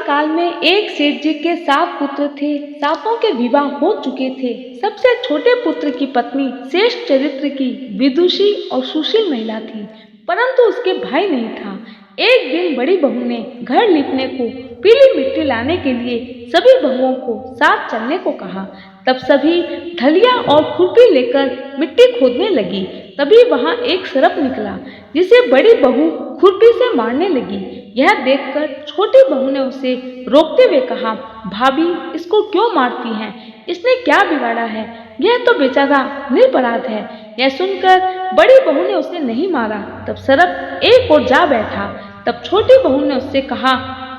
काल में एक सेठ जी के 7 पुत्र थे। सातों के विवाह हो चुके थे। सबसे छोटे पुत्र की पत्नी श्रेष्ठ चरित्र की विदुषी और सुशील महिला थी, परंतु उसके भाई नहीं था। एक दिन बड़ी बहू ने घर लीपने को पीली मिट्टी लाने के लिए सभी बहुओं को साथ चलने को कहा। तब सभी ढलिया और खुरपी लेकर मिट्टी खोदने लगी। तभी वहां एक सर्प निकला, जिसे बड़ी बहू खुरपी से मारने लगी। यह देखकर छोटी बहू ने उसे रोकते हुए कहा, भाभी, इसको क्यों मारती हैं? इसने क्या बिगाड़ा है? यह तो बेचारा निरपराध है। यह सुनकर बड़ी बहू ने उसे नहीं मारा। तब सर्प एक ओर जा बैठा। तब छोटी बहू ने उससे कहा,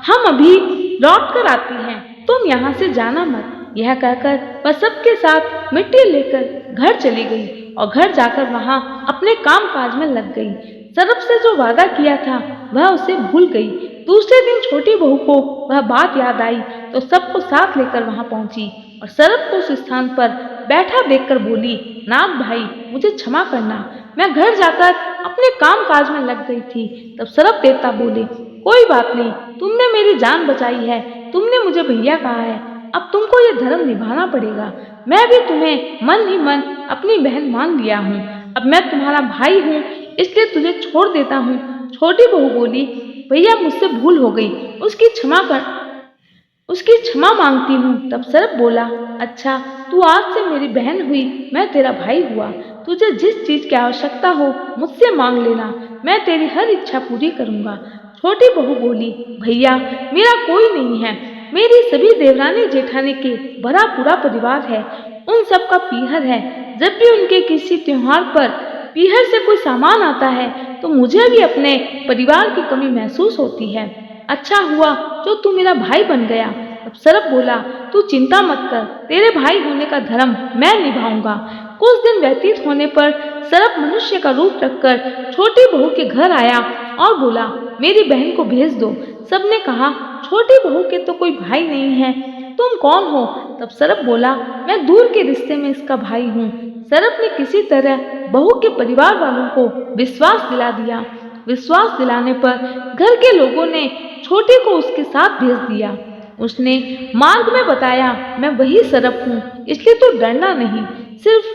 हम अभी लौट कर आती हैं, तुम यहाँ से जाना मत। यह कहकर वह सबके साथ मिट्टी लेकर घर चली गई और घर जाकर वहां अपने काम काज में लग गई। सर्प से जो वादा किया था वह उसे भूल गई। दूसरे दिन छोटी बहू को वह बात याद आई तो सबको साथ लेकर वहां पहुंची और सर्प को उस स्थान पर बैठा देखकर बोली, नाग भाई, मुझे क्षमा करना, मैं घर जाकर अपने काम काज में लग गई थी। तब सर्प देवता बोले, कोई बात नहीं, तुमने मेरी जान बचाई है, तुमने मुझे भैया कहा है, अब तुमको ये धर्म निभाना पड़ेगा। मैं भी तुम्हें मन ही मन अपनी बहन मान लिया हूँ। अब मैं तुम्हारा भाई हूँ, इसलिए तुझे छोड़ देता हूँ। छोटी बहू बोली, भैया, मुझसे भूल हो गई, उसकी क्षमा मांगती हूँ। तब सर्प बोला, अच्छा, तू आज से मेरी बहन हुई, मैं तेरा भाई हुआ। तुझे जिस चीज की आवश्यकता हो मुझसे मांग लेना, मैं तेरी हर इच्छा पूरी करूंगा। छोटी बहू बोली, भैया, मेरा कोई नहीं है, मेरी सभी देवरानी जेठानी के भरा पूरा परिवार है, उन सब का पीहर है। जब भी उनके किसी त्योहार पर पीहर से कोई सामान आता है तो मुझे भी अपने परिवार की कमी महसूस होती है। अच्छा हुआ जो तू मेरा भाई बन गया। अब सर्प बोला, तू चिंता मत कर, तेरे भाई होने का धर्म मैं निभाऊंगा। कुछ दिन व्यतीत होने पर सर्प मनुष्य का रूप रखकर छोटी बहू के घर आया और बोला, मेरी बहन को भेज दो। सबने कहा, छोटी बहू के तो कोई भाई नहीं है, तुम कौन हो? तब सर्प बोला, मैं दूर के रिश्ते में इसका भाई हूँ। सर्प ने किसी तरह बहू के परिवार वालों को विश्वास दिला दिया। विश्वास दिलाने पर घर के लोगों ने छोटी को उसके साथ भेज दिया। उसने मार्ग में बताया, मैं वही सर्प हूँ, इसलिए तो डरना नहीं। सिर्फ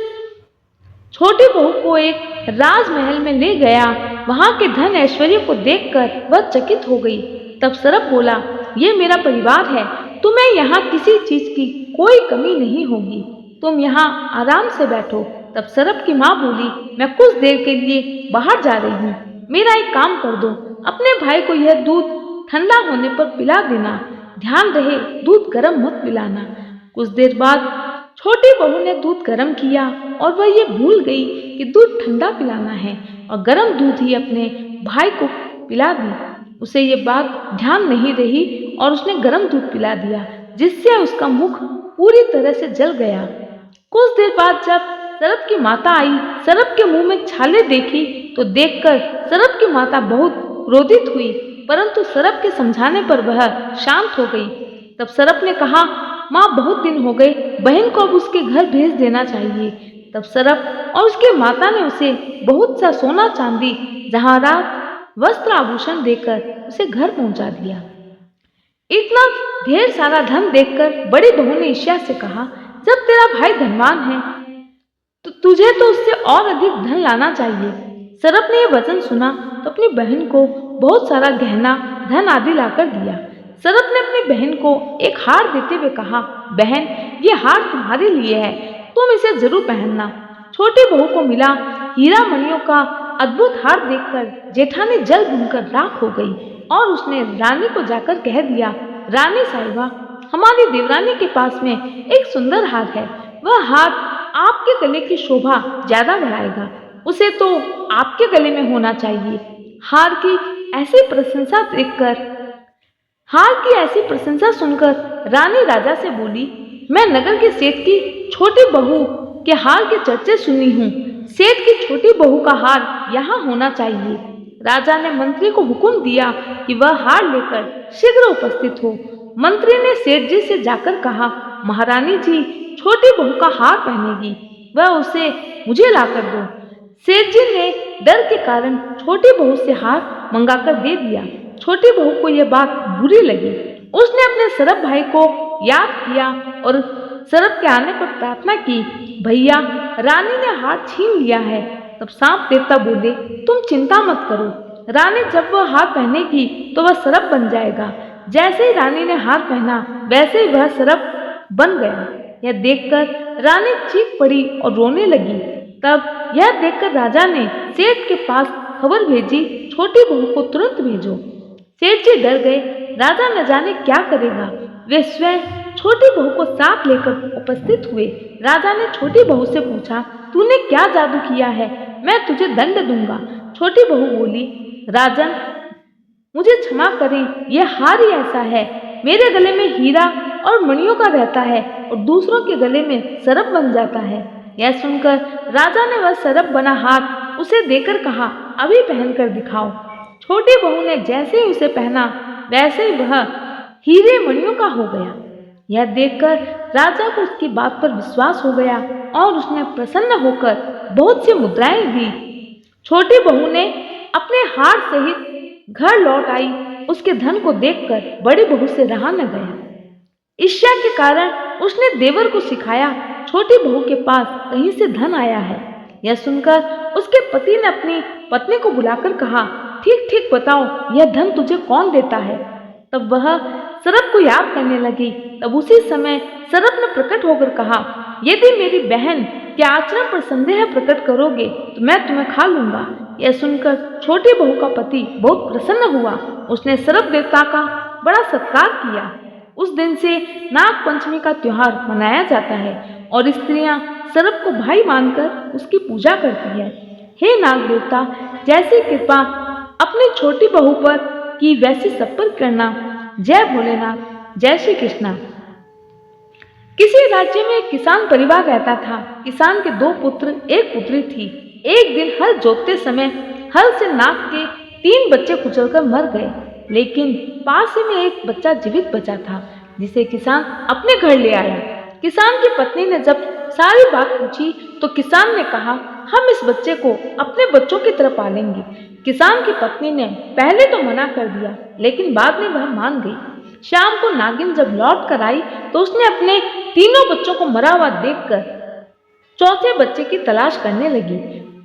छोटी बहू को एक राजमहल में ले गया। वहां के धन ऐश्वर्य को देखकर वह चकित हो गई। तब सर्प बोला, ये मेरा परिवार है, तुम्हें यहाँ किसी चीज की कोई कमी नहीं होगी, तुम यहाँ आराम से बैठो। तब सर्प की माँ बोली, मैं कुछ देर के लिए बाहर जा रही हूँ, मेरा एक काम कर दो, अपने भाई को यह दूध ठंडा होने पर पिला देना, ध्यान रहे दूध गर्म मत पिलाना। कुछ देर बाद छोटी बहू ने दूध गर्म किया और वह ये भूल गई कि दूध ठंडा पिलाना है और गर्म दूध ही अपने भाई को पिला दी। उसे ये बात ध्यान नहीं रही और उसने गर्म दूध पिला दिया, जिससे उसका मुख पूरी तरह से जल गया। कुछ देर बाद जब सर्प की माता आई, सर्प के मुंह में छाले देखी तो देखकर सर्प की माता बहुत क्रोधित हुई, परंतु सर्प के समझाने पर वह शांत हो गई। तब सर्प ने कहा, माँ, बहुत दिन हो गए, बहन को अब उसके घर भेज देना चाहिए। तब सर्प और उसकी माता ने उसे बहुत सा सोना चांदी जवाहरात वस्त्र आभूषण देकर उसे घर पहुंचा दिया। इतना ढेर सारा धन देखकर बड़ी बहू ने ईर्ष्या से कहा, जब तेरा भाई धनवान है तो तुझे तो उससे और अधिक धन लाना चाहिए। सर्प ने यह वचन सुना तो अपनी बहन को बहुत सारा गहना धन आदि लाकर दिया। सर्प ने अपनी बहन को एक हार देते हुए कहा, बहन, ये हार तुम्हारे लिए है, तुम इसे जरूर पहनना। छोटी बहू को मिला हीरा मणियों का अद्भुत हार देखकर जेठानी जल भूनकर राख हो गई और उसने रानी को जाकर कह दिया, रानी साहिबा, हमारी देवरानी के पास में एक सुंदर हार है, वह हार आपके गले की शोभा ज्यादा बढ़ाएगा, उसे तो आपके गले में होना चाहिए। हार की ऐसी प्रशंसा सुनकर रानी राजा से बोली, मैं नगर के सेठ की छोटी बहू के हार के चर्चे सुनी हूँ, सेठ की छोटी बहू का हार यहाँ होना चाहिए। राजा ने मंत्री को हुक्म दिया कि वह हार लेकर शीघ्र उपस्थित हो। मंत्री ने सेठ जी से जाकर कहा, महारानी जी छोटी बहू का हार पहनेगी, वह उसे मुझे लाकर दो। सेठ जी ने डर के कारण छोटी बहू से हार मंगाकर दे दिया। छोटी बहू को यह बात बुरी लगी उसने अपने सरब भाई को याद किया और सरब के आने पर प्रार्थना की, भैया रानी ने हार छीन लिया है। तब सांप देवता बोले, तुम चिंता मत करो, रानी जब वह हार पहनेगी तो वह सरब बन जाएगा। जैसे ही रानी ने हार पहना वैसे ही वह सरब बन गया। यह देखकर रानी चीख पड़ी और रोने लगी। तब यह देखकर राजा ने सेठ के पास खबर भेजी, छोटी बहू को तुरंत भेजो। सेठ जी डर गए, राजा न जाने क्या करेगा। वे स्वयं छोटी बहू को साथ लेकर उपस्थित हुए। राजा ने छोटी बहू से पूछा, तूने क्या जादू किया है, मैं तुझे दंड दूंगा। छोटी बहू बोली, राजन मुझे क्षमा करें, यह हार ही ऐसा है। मेरे गले में हीरा और मणियों का रहता है और दूसरों के गले में सरब बन जाता है। यह सुनकर राजा ने वह सरब बना हार उसे देकर कहा, अभी पहनकर दिखाओ। छोटी बहू ने जैसे ही उसे पहना वैसे ही वह हीरे मणियों का हो गया। यह देखकर राजा को उसकी बात पर विश्वास हो गया और उसने प्रसन्न होकर बहुत सी मुद्राएं दी। छोटी बहू ने अपने हार सहित घर लौट आई। उसके धन को देखकर बड़ी बहू से रहा न गया। ईर्ष्या के कारण उसने देवर को सिखाया, छोटी बहू के पास कहीं से धन आया है। यह सुनकर उसके पति ने अपनी पत्नी को बुलाकर कहा, ठीक ठीक बताओ, यह धन तुझे कौन देता है। तब वह सरब को याद करने लगी। तब उसी समय सरब ने प्रकट होकर कहा, यदि मेरी बहन के आचरण पर संदेह प्रकट करोगे तो मैं तुम्हें खा लूंगा। यह सुनकर छोटी बहू का पति बहुत प्रसन्न हुआ। उसने सरब देवता का बड़ा सत्कार किया। उस दिन से नाग पंचमी का त्योहार मनाया जाता है और स्त्रियां सरब को भाई मानकर उसकी पूजा करती है। हे नाग देवता, जैसी कृपा अपनी छोटी बहू पर की वैसी सब पर करना। जय भोलेनाथ, जय श्री कृष्णा। किसी राज्य में एक किसान परिवार रहता था। किसान के 2 पुत्र, 1 पुत्री थी। एक दिन हल जोतते समय हल से नाग के 3 बच्चे कुचलकर मर गए, लेकिन पास ही में एक बच्चा जीवित बचा था, जिसे किसान अपने घर ले आया। किसान की पत्नी ने जब सारी बात पूछी तो किसान ने कहा, हम इस बच्चे को अपने बच्चों की तरह पालेंगे। किसान की पत्नी ने पहले तो मना कर दिया, लेकिन बाद में वह मान गई। शाम को नागिन जब लौट कर आई तो उसने अपने तीनों बच्चों को मरा हुआ देखकर चौथे बच्चे की तलाश करने लगी।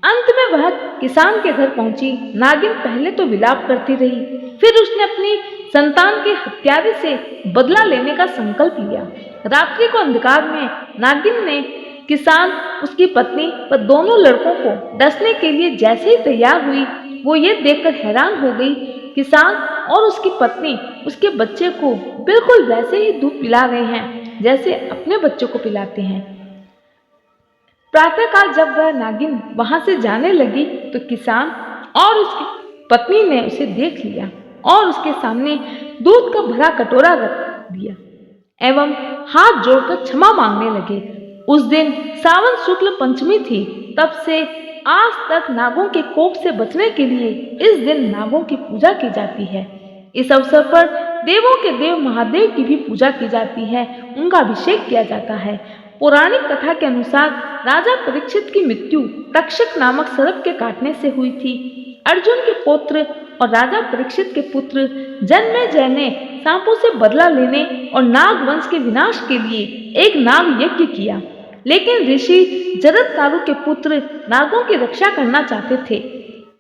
अंत में वह किसान के घर पहुंची। नागिन पहले तो विलाप करती रही, फिर उसने अपनी संतान के हत्यारे से बदला लेने का संकल्प लिया। रात्रि को अंधकार में नागिन ने किसान, उसकी पत्नी व दोनों लड़कों को डसने के लिए जैसे ही तैयार हुई, वो ये देखकर हैरान हो गई। किसान और उसकी पत्नी उसके बच्चे को बिल्कुल वैसे ही दूध पिला रहे हैं जैसे अपने बच्चों को पिलाते हैं। प्रातःकाल जब वह नागिन वहां से जाने लगी तो किसान और उसकी पत्नी ने उसे देख लिया और उसके सामने दूध का भरा कटोरा रख दिया एवं हाथ जोड़कर क्षमा मांगने लगे। उस दिन सावन शुक्ल पंचमी थी। तब से आज तक नागों के कोप से बचने के लिए इस दिन नागों की पूजा की जाती है। इस अवसर पर देवों के देव महादेव की भी पूजा की जाती है, उनका अभिषेक किया जाता है। पौराणिक कथा के अनुसार राजा परीक्षित की मृत्यु तक्षक नामक सर्प के काटने से हुई थी। अर्जुन के पुत्र और राजा परीक्षित के पुत्र जन्मेजय ने सांपों से बदला लेने और नाग वंश के विनाश के लिए एक नाग यज्ञ किया, लेकिन ऋषि जरत्कारु के पुत्र नागों की रक्षा करना चाहते थे।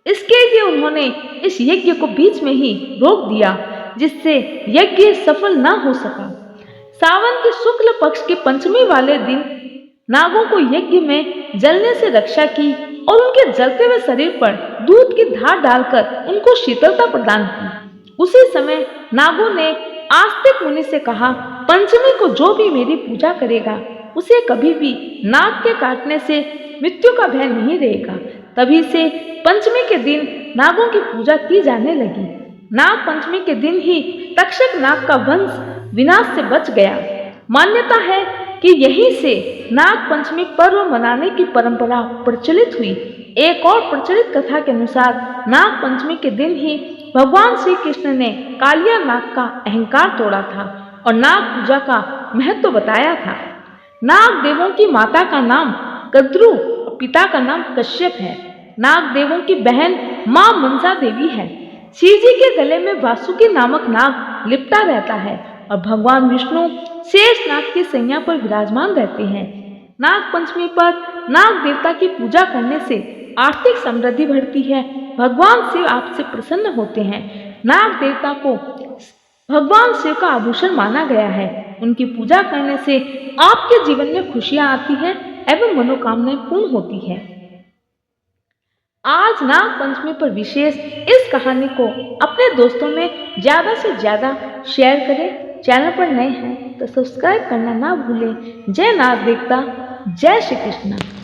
इसके लिए उन्होंने इस यज्ञ को बीच में ही रोक दिया, जिससे यज्ञ सफल न हो सका। सावन के शुक्ल पक्ष के पंचमी वाले दिन नागों को यज्ञ में जलने से रक्षा की और उनके जलते हुए शरीर पर दूध की धार डालकर उनको शीतलता प्रदान की। उसी समय नागों ने आस्तिक मुनि से कहा, पंचमी को जो भी मेरी पूजा करेगा उसे कभी भी नाग के काटने से मृत्यु का भय नहीं रहेगा। तभी से पंचमी के दिन नागों की पूजा की जाने लगी। नाग पंचमी के दिन ही तक्षक नाग का वंश विनाश से बच गया। मान्यता है कि यहीं से नाग पंचमी पर्व मनाने की परंपरा प्रचलित हुई। एक और प्रचलित कथा के अनुसार नाग पंचमी के दिन ही भगवान श्री कृष्ण ने कालिया नाग का अहंकार तोड़ा था और नाग पूजा का महत्व बताया था। नाग देवों की माता का नाम कद्रु और पिता का नाम कश्यप है। नाग देवों की बहन मां मनसा देवी है। शिव जी के गले में वासुकी नामक नाग लिपटा रहता है और भगवान विष्णु शेष नाग की सैया पर विराजमान रहते हैं। नाग पंचमी पर नाग देवता की पूजा करने से आर्थिक समृद्धि बढ़ती है। भगवान शिव आपसे प्रसन्न होते हैं। नाग देवता को भगवान शिव का आभूषण माना गया है। उनकी पूजा करने से आपके जीवन में खुशियां आती हैं एवं मनोकामनाएं पूर्ण होती है। आज नाग पंचमी पर विशेष इस कहानी को अपने दोस्तों में ज्यादा से ज्यादा शेयर करें। चैनल पर नए हैं तो सब्सक्राइब करना ना भूलें। जय नाग देवता, जय श्री कृष्ण।